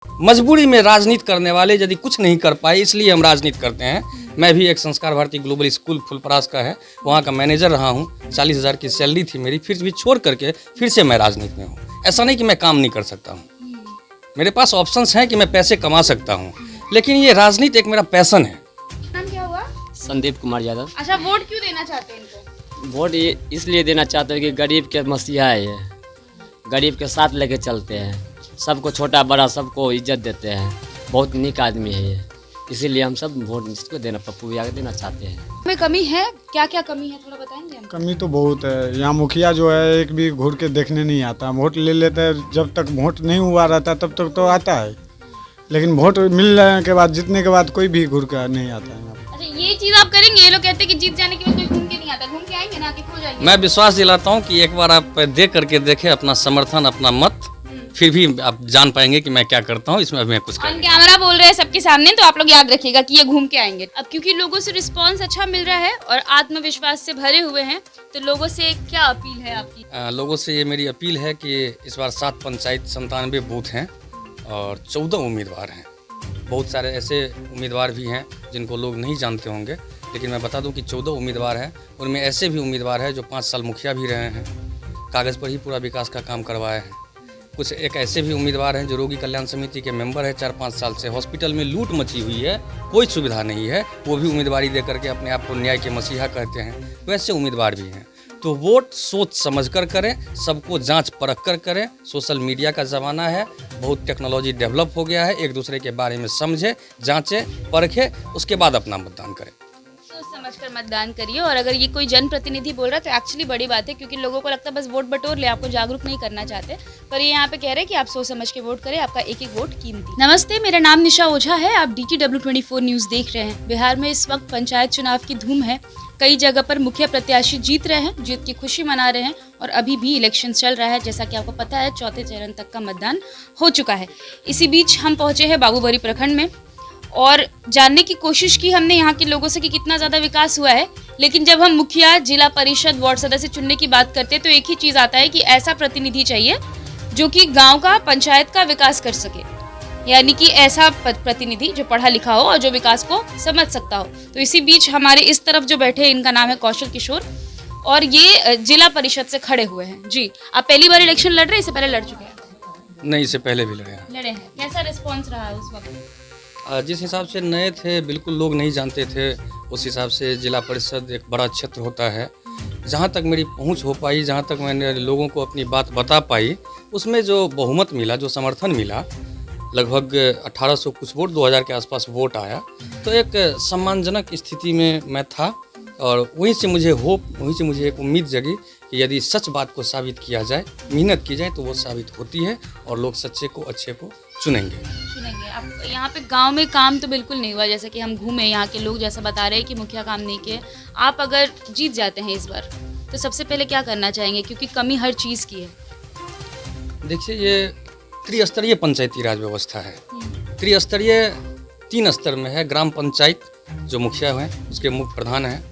मजबूरी में राजनीति करने वाले यदि कुछ नहीं कर पाए, इसलिए हम राजनीति करते हैं। मैं भी एक संस्कार भारती ग्लोबल स्कूल फुलपरास का है, वहाँ का मैनेजर रहा हूँ। 40,000 की सैलरी थी मेरी, फिर भी छोड़ करके फिर से मैं राजनीति में हूँ। ऐसा नहीं कि मैं काम नहीं कर सकता हूँ, मेरे पास ऑप्शंस हैं कि मैं पैसे कमा सकता हूँ, लेकिन ये राजनीति एक मेरा पैशन है। नाम क्या हुआ? संदीप कुमार यादव। अच्छा, वोट क्यों देना चाहते हैं इनको? वोट ये इसलिए देना चाहते हैं कि गरीब के मसीहा है ये, गरीब के साथ लेके चलते हैं, सबको छोटा बड़ा सबको इज्जत देते हैं, बहुत नेक आदमी है ये, इसीलिए हम सब वोट इसको देना, पप्पू भैया को देना चाहते हैं। में कमी है, क्या क्या कमी है थोड़ा बताएंगे हम? कमी तो बहुत है। यहाँ मुखिया जो है एक भी घूर के देखने नहीं आता। वोट ले लेता है, जब तक वोट नहीं हुआ रहता तब तक तो आता है, लेकिन वोट मिलने के बाद, जीतने के बाद कोई भी घूर कर नहीं आता है। अच्छा, ये चीज आप करेंगे? ये लोग कहते हैं कि जीत जाने के बाद कोई घूम के नहीं आता, घूम के आएंगे ना कि खो जाएंगे। मैं विश्वास दिलाता हूँ कि एक बार आप देख करके देखें अपना समर्थन, अपना मत, फिर भी आप जान पाएंगे कि मैं क्या करता हूँ। इसमें अभी मैं कुछ कर ऑन कैमरा बोल रहे हैं सबके सामने, तो आप लोग याद रखिएगा कि ये घूम के आएंगे। अब क्योंकि लोगों से रिस्पांस अच्छा मिल रहा है और आत्मविश्वास से भरे हुए हैं, तो लोगों से क्या अपील है आपकी? लोगों से ये मेरी अपील है कि इस बार 7 पंचायत 97 बूथ हैं और 14 उम्मीदवार हैं। बहुत सारे ऐसे उम्मीदवार भी हैं जिनको लोग नहीं जानते होंगे, लेकिन मैं बता दूं कि 14 उम्मीदवार हैं। उनमें ऐसे भी उम्मीदवार हैं जो 5 साल मुखिया भी रहे हैं, कागज़ पर ही पूरा विकास का काम करवाए हैं। कुछ एक ऐसे भी उम्मीदवार हैं जो रोगी कल्याण समिति के मेंबर हैं 4-5 साल से। हॉस्पिटल में लूट मची हुई है, कोई सुविधा नहीं है, वो भी उम्मीदवारी दे करके अपने आप को न्याय के मसीहा कहते हैं। वैसे उम्मीदवार भी हैं। तो वोट सोच समझ कर करें, सबको जांच परख कर करें। सोशल मीडिया का ज़माना है, बहुत टेक्नोलॉजी डेवलप हो गया है, एक दूसरे के बारे में समझे, जांचे, परखे, उसके बाद अपना मतदान करें। सोच समझकर मतदान करिए। और अगर ये कोई जनप्रतिनिधि बोल रहा है तो एक्चुअली बड़ी बात है, क्योंकि लोगों को लगता है बस वोट बटोर ले, आपको जागरूक नहीं करना चाहते। पर ये यहाँ पे कह रहे हैं कि आप सोच समझ के वोट करें, आपका एक एक वोट कीमती। नमस्ते, मेरा नाम निशा ओझा है, आप DTW24 न्यूज़ देख रहे हैं। बिहार में इस वक्त पंचायत चुनाव की धूम है। कई जगह पर मुखिया प्रत्याशी जीत रहे हैं, जीत की खुशी मना रहे हैं, और अभी भी इलेक्शन चल रहा है। जैसा कि आपको पता है, चौथे चरण तक का मतदान हो चुका है। इसी बीच हम पहुंचे हैं बाबूबरी प्रखंड में और जानने की कोशिश की हमने यहाँ के लोगों से कि कितना ज़्यादा विकास हुआ है। लेकिन जब हम मुखिया, जिला परिषद, वार्ड सदस्य चुनने की बात करते हैं तो एक ही चीज़ आता है कि ऐसा प्रतिनिधि चाहिए जो कि गांव का, पंचायत का विकास कर सके, यानी कि ऐसा प्रतिनिधि जो पढ़ा लिखा हो और जो विकास को समझ सकता हो। तो इसी बीच हमारे इस तरफ जो बैठे हैं, इनका नाम है कौशल किशोर, और ये जिला परिषद से खड़े हुए हैं। जी, आप पहली बार इलेक्शन लड़ रहे हैं, इससे पहले लड़ चुके हैं? नहीं, इससे पहले भी लड़े लड़े हैं। कैसा रिस्पॉन्स रहा है उस वक्त? हैं। जिस हिसाब से नए थे, बिल्कुल लोग नहीं जानते थे, उस हिसाब से जिला परिषद एक बड़ा क्षेत्र होता है। जहाँ तक मेरी पहुँच हो पाई, जहाँ तक मैंने लोगों को अपनी बात बता पाई, उसमें जो बहुमत मिला, जो समर्थन मिला, लगभग 1800 कुछ वोट, 2000 के आसपास वोट आया, तो एक सम्मानजनक स्थिति में मैं था। और वहीं से मुझे वहीं से मुझे एक उम्मीद जगी कि यदि सच बात को साबित किया जाए, मेहनत की जाए, तो वो साबित होती है और लोग सच्चे को, अच्छे को चुनेंगे। अब यहाँ पे गांव में काम तो बिल्कुल नहीं हुआ, जैसे कि हम घूमे, यहाँ के लोग जैसा बता रहे हैं कि मुखिया काम नहीं किए। आप अगर जीत जाते हैं इस बार, तो सबसे पहले क्या करना चाहेंगे, क्योंकि कमी हर चीज़ की है? देखिए, ये त्रिस्तरीय पंचायती राज व्यवस्था है। त्रिस्तरीय 3 स्तर में है। ग्राम पंचायत जो मुखिया हैं उसके मुख्य प्रधान हैं,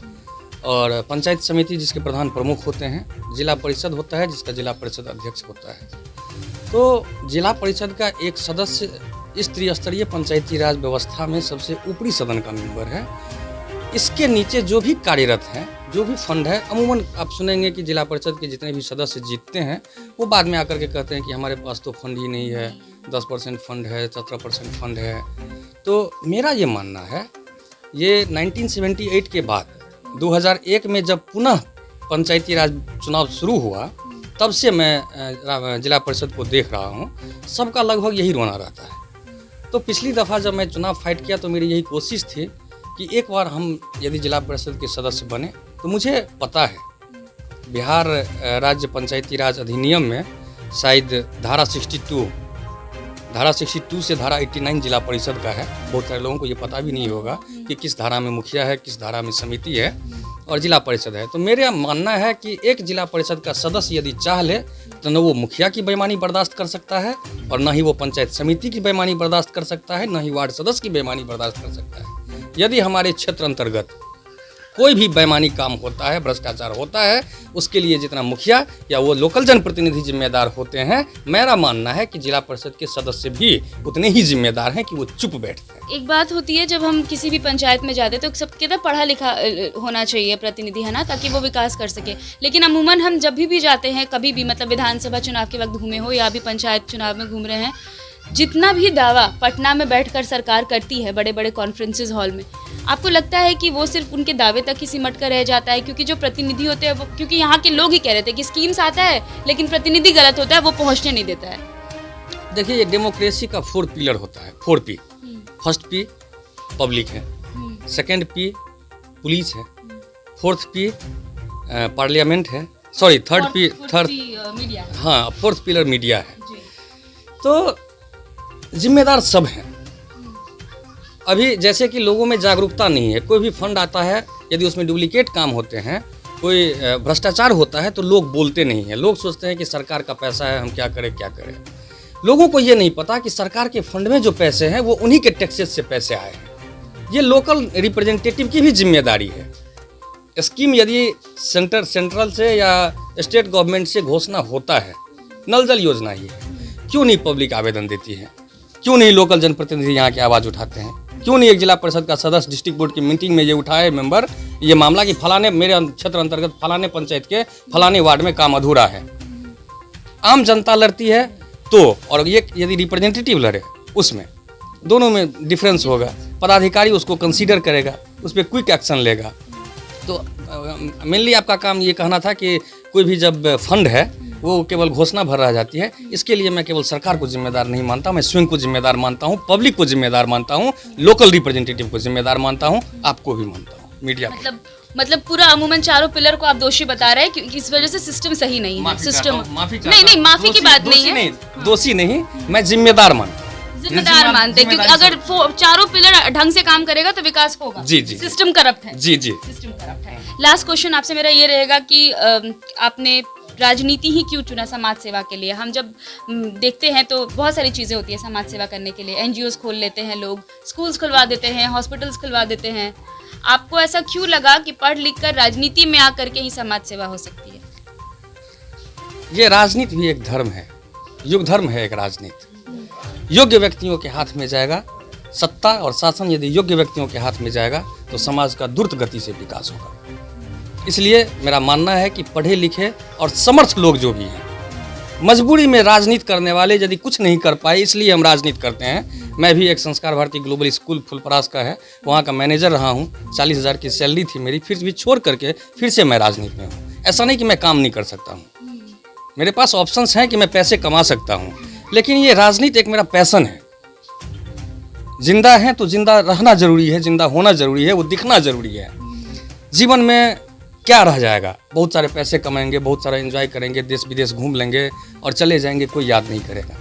और पंचायत समिति जिसके प्रधान प्रमुख होते हैं, जिला परिषद होता है जिसका जिला परिषद अध्यक्ष होता है। तो जिला परिषद का एक सदस्य इस त्रिस्तरीय पंचायती राज व्यवस्था में सबसे ऊपरी सदन का मेंबर है। इसके नीचे जो भी कार्यरत हैं, जो भी फंड है, अमूमन आप सुनेंगे कि जिला परिषद के जितने भी सदस्य जीतते हैं वो बाद में आकर के कहते हैं कि हमारे पास तो फंड ही नहीं है, 10% फंड है, 17% फंड है। तो मेरा ये मानना है, ये 1978 के बाद 2001 में जब पुनः पंचायती राज चुनाव शुरू हुआ, तब से मैं जिला परिषद को देख रहा हूँ, सबका लगभग यही रोना रहता है। तो पिछली दफ़ा जब मैं चुनाव फाइट किया तो मेरी यही कोशिश थी कि एक बार हम यदि जिला परिषद के सदस्य बने, तो मुझे पता है बिहार राज्य पंचायती राज अधिनियम में शायद धारा 62 से धारा 89 जिला परिषद का है। बहुत सारे लोगों को ये पता भी नहीं होगा कि किस धारा में मुखिया है, किस धारा में समिति है और जिला परिषद है। तो मेरा मानना है कि एक जिला परिषद का सदस्य यदि चाह ले तो न वो मुखिया की बेईमानी बर्दाश्त कर सकता है, और न ही वो पंचायत समिति की बेईमानी बर्दाश्त कर सकता है, न ही वार्ड सदस्य की बेईमानी बर्दाश्त कर सकता है। यदि हमारे क्षेत्र अंतर्गत कोई भी बेईमानी काम होता है, भ्रष्टाचार होता है, उसके लिए जितना मुखिया या वो लोकल जनप्रतिनिधि जिम्मेदार होते हैं, मेरा मानना है कि जिला परिषद के सदस्य भी उतने ही जिम्मेदार हैं कि वो चुप बैठते हैं। एक बात होती है जब हम किसी भी पंचायत में जाते हैं तो सब कहते हैं पढ़ा लिखा होना चाहिए प्रतिनिधि, है ना, ताकि वो विकास कर सके। लेकिन अमूमन हम जब भी जाते हैं, कभी भी मतलब विधानसभा चुनाव के वक्त घूमे हो या अभी पंचायत चुनाव में घूम रहे हैं, जितना भी दावा पटना में बैठकर सरकार करती है बड़े बड़े कॉन्फ्रेंसेस हॉल में, आपको लगता है कि वो सिर्फ उनके दावे तक ही सिमट कर रह जाता है? क्योंकि जो प्रतिनिधि होते हैं वो, क्योंकि यहाँ के लोग ही कह रहे थे कि स्कीम्स आता है लेकिन प्रतिनिधि गलत होता है, वो पहुँचने नहीं देता है। देखिए, ये डेमोक्रेसी का 4 पिलर होता है, 4P। फर्स्ट P पब्लिक है, सेकंड P पुलिस है, फोर्थ P पार्लियामेंट है, सॉरी थर्ड मीडिया। हाँ, फोर्थ पिलर मीडिया है। तो जिम्मेदार सब हैं। अभी जैसे कि लोगों में जागरूकता नहीं है, कोई भी फंड आता है, यदि उसमें डुप्लीकेट काम होते हैं, कोई भ्रष्टाचार होता है, तो लोग बोलते नहीं हैं। लोग सोचते हैं कि सरकार का पैसा है, हम क्या करें क्या करें। लोगों को ये नहीं पता कि सरकार के फंड में जो पैसे हैं वो उन्हीं के टैक्सेस से पैसे आए हैं। ये लोकल रिप्रेजेंटेटिव की भी जिम्मेदारी है। स्कीम यदि सेंट्रल से या स्टेट गवर्नमेंट से घोषणा होता है, नल जल योजना ही है, क्यों नहीं पब्लिक आवेदन देती है? क्यों नहीं लोकल जनप्रतिनिधि यहाँ की आवाज़ उठाते हैं? क्यों नहीं एक जिला परिषद का सदस्य डिस्ट्रिक्ट बोर्ड की मीटिंग में ये उठाए मेंबर ये मामला कि फलाने मेरे क्षेत्र अंतर्गत फलाने पंचायत के फलाने वार्ड में काम अधूरा है? आम जनता लड़ती है तो, और ये यदि रिप्रेजेंटेटिव लड़े, उसमें दोनों में डिफरेंस होगा। पदाधिकारी उसको कंसीडर करेगा, उस पर क्विक एक्शन लेगा। तो मेनली आपका काम ये कहना था कि कोई भी जब फंड है वो केवल घोषणा भर रह जाती है। इसके लिए मैं केवल सरकार को जिम्मेदार नहीं मानता, मैं स्वयं को जिम्मेदार मानता हूँ, पब्लिक को जिम्मेदार मानता हूँ, लोकल रिप्रेजेंटेटिव को जिम्मेदार मानता हूँ, आपको भी मानता हूँ, मीडिया को। मतलब पूरा अमूमन चारों पिलर को आप दोषी बता रहे हैं क्योंकि इस वजह से सिस्टम सही नहीं है। सिस्टम नहीं, माफी की बात नहीं है, दोषी नहीं, मैं जिम्मेदार जिम्मेदार मानते हैं, क्योंकि अगर चारों पिलर ढंग से काम करेगा तो विकास होगा। जी जी, सिस्टम करप्ट है। जी जी, सिस्टम करप्ट है। लास्ट क्वेश्चन आपसे मेरा ये रहेगा कि आपने राजनीति ही क्यों चुना समाज सेवा के लिए? हम जब देखते हैं तो बहुत सारी चीज़ें होती है समाज सेवा करने के लिए। एनजीओज खोल लेते हैं लोग, स्कूल्स खुलवा देते हैं, हॉस्पिटल्स खुलवा देते हैं। आपको ऐसा क्यों लगा कि पढ़ लिख कर राजनीति में आकर के ही समाज सेवा हो सकती है? ये राजनीति भी एक धर्म है, युग धर्म है एक राजनीति। योग्य व्यक्तियों के हाथ में जाएगा सत्ता और शासन, यदि योग्य व्यक्तियों के हाथ में जाएगा तो समाज का द्रुत गति से विकास होगा। इसलिए मेरा मानना है कि पढ़े लिखे और समर्थ लोग जो भी हैं, मजबूरी में राजनीति करने वाले यदि कुछ नहीं कर पाए, इसलिए हम राजनीति करते हैं। मैं भी एक संस्कार भारती ग्लोबल स्कूल फुलपरास का है, वहाँ का मैनेजर रहा हूँ, 40,000 की सैलरी थी मेरी, फिर भी छोड़ करके फिर से मैं राजनीति में हूँ। ऐसा नहीं कि मैं काम नहीं कर सकता हूँ, मेरे पास ऑप्शंस हैं कि मैं पैसे कमा सकता हूँ, लेकिन ये राजनीति एक मेरा पैसन है। जिंदा है तो जिंदा रहना जरूरी है, जिंदा होना जरूरी है, वो दिखना जरूरी है। जीवन में क्या रह जाएगा? बहुत सारे पैसे कमाएंगे, बहुत सारा एंजॉय करेंगे, देश विदेश घूम लेंगे और चले जाएंगे, कोई याद नहीं करेगा।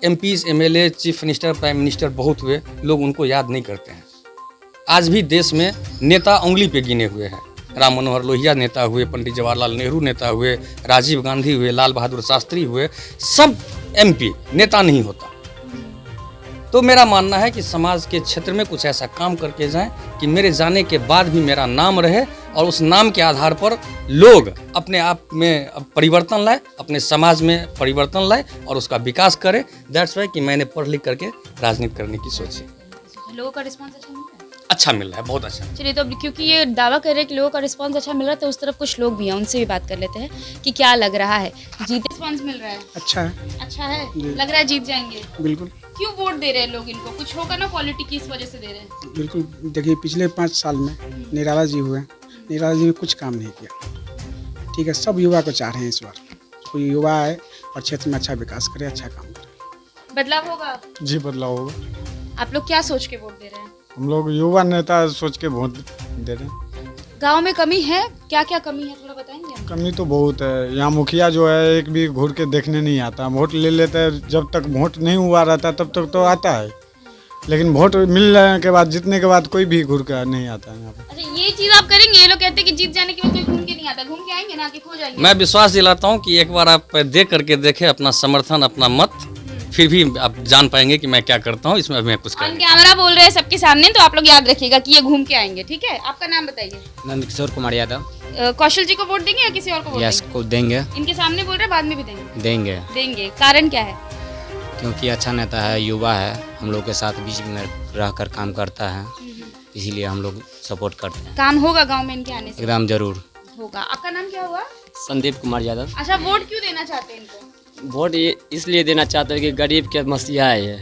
MPs, MLA, chief minister, prime minister बहुत हुए, लोग उनको याद नहीं करते हैं। आज भी देश में नेता उंगली पे गिने हुए हैं। राम मनोहर लोहिया नेता हुए, पंडित जवाहरलाल नेहरू नेता हुए, राजीव गांधी हुए, लाल बहादुर शास्त्री हुए, सब एमपी नेता नहीं होता। तो मेरा मानना है कि समाज के क्षेत्र में कुछ ऐसा काम करके जाएं कि मेरे जाने के बाद भी मेरा नाम रहे और उस नाम के आधार पर लोग अपने आप में परिवर्तन लाए, अपने समाज में परिवर्तन लाए और उसका विकास करें। दैट्स वाई कि मैंने पढ़ लिख करके राजनीति करने की सोची। लोगों का रिस्पॉन्स अच्छा मिल रहा है? अच्छा मिल रहा है, बहुत अच्छा। चलिए, तो अब क्योंकि ये दावा कर रहे हैं कि लोगों का रिस्पांस अच्छा मिल रहा है, तो उस तरफ कुछ लोग भी हैं, उनसे भी बात कर लेते हैं कि क्या लग रहा है। जीत रिस्पांस मिल रहा है? अच्छा है। अच्छा है, लग रहा है जीत जाएंगे। बिल्कुल। क्यों वोट दे रहे हैं लोग इनको? कुछ होगा ना पॉलिटिक्स की इस वजह से दे रहे हैं? बिल्कुल, देखिए पिछले 5 साल में निराला जी हुए, निराला जी ने कुछ काम नहीं किया। ठीक है, सब युवा को चाह रहे हैं इस बार कोई युवा आए और क्षेत्र में अच्छा विकास करे, अच्छा काम करे। बदलाव होगा? जी, बदलाव होगा। आप लोग क्या सोच के वोट दे रहे हैं? हम लोग युवा नेता सोच के वोट दे रहे हैं। गांव में कमी है? क्या क्या कमी है, थोड़ा बताएंगे? कमी तो बहुत है। यहाँ मुखिया जो है एक भी घूर के देखने नहीं आता। वोट ले लेते हैं, जब तक वोट नहीं हुआ रहता तब तक तो आता है, लेकिन वोट मिलने के बाद, जीतने के बाद कोई भी घूर कर नहीं आता है यहाँ पे। अच्छा, ये चीज आप करेंगे? ये लोग कहते हैं कि जीत जाने के बाद कोई घूम के नहीं आता, घूम के आएंगे ना कि खो जाएंगे? मैं विश्वास दिलाता हूँ कि एक बार आप दे करके देखें अपना समर्थन, अपना मत, फिर भी आप जान पाएंगे कि मैं क्या करता हूँ, इसमें अभी मैं कुछ कर ऑन नहीं। कैमरा बोल रहे हैं सबके सामने, तो आप लोग याद रखिएगा कि ये घूम के आएंगे, ठीक है। आपका नाम बताइए। नंद किशोर कुमार यादव। कौशल जी को वोट देंगे या किसी और को वोट यस देंगे? को देंगे इनके सामने बोल रहे हैं, बाद में भी देंगे। देंगे देंगे, कारण क्या है? क्योंकि अच्छा नेता है, युवा है, हम लोग के साथ बीच में रहकर काम करता है, इसीलिए हम लोग सपोर्ट करते हैं। काम होगा गांव में इनके आने से? एकदम जरूर। होगा। आपका नाम क्या हुआ? संदीप कुमार यादव। अच्छा, वोट क्यों देना चाहते हैं इनको? वोट ये इसलिए देना चाहते हैं कि गरीब के मसीहा है ये,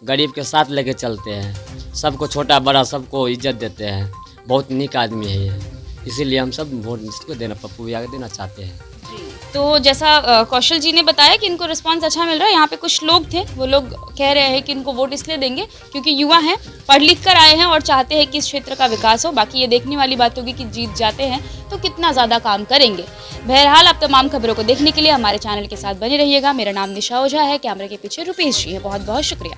गरीब के साथ लेके चलते हैं, सबको छोटा बड़ा सबको इज्जत देते हैं, बहुत नेक आदमी है ये, इसीलिए हम सब वोट इसको देना, पप्पू भैया को देना चाहते हैं। तो जैसा कौशल जी ने बताया कि इनको रिस्पांस अच्छा मिल रहा है, यहाँ पे कुछ लोग थे, वो लोग कह रहे हैं कि इनको वोट इसलिए देंगे क्योंकि युवा हैं, पढ़ लिख कर आए हैं और चाहते हैं कि इस क्षेत्र का विकास हो। बाकी ये देखने वाली बात होगी कि जीत जाते हैं तो कितना ज़्यादा काम करेंगे। बहरहाल, आप तमाम खबरों को देखने के लिए हमारे चैनल के साथ बने रहिएगा। मेरा नाम निशा ओझा है, कैमरे के पीछे रुपेश जी है। बहुत बहुत शुक्रिया।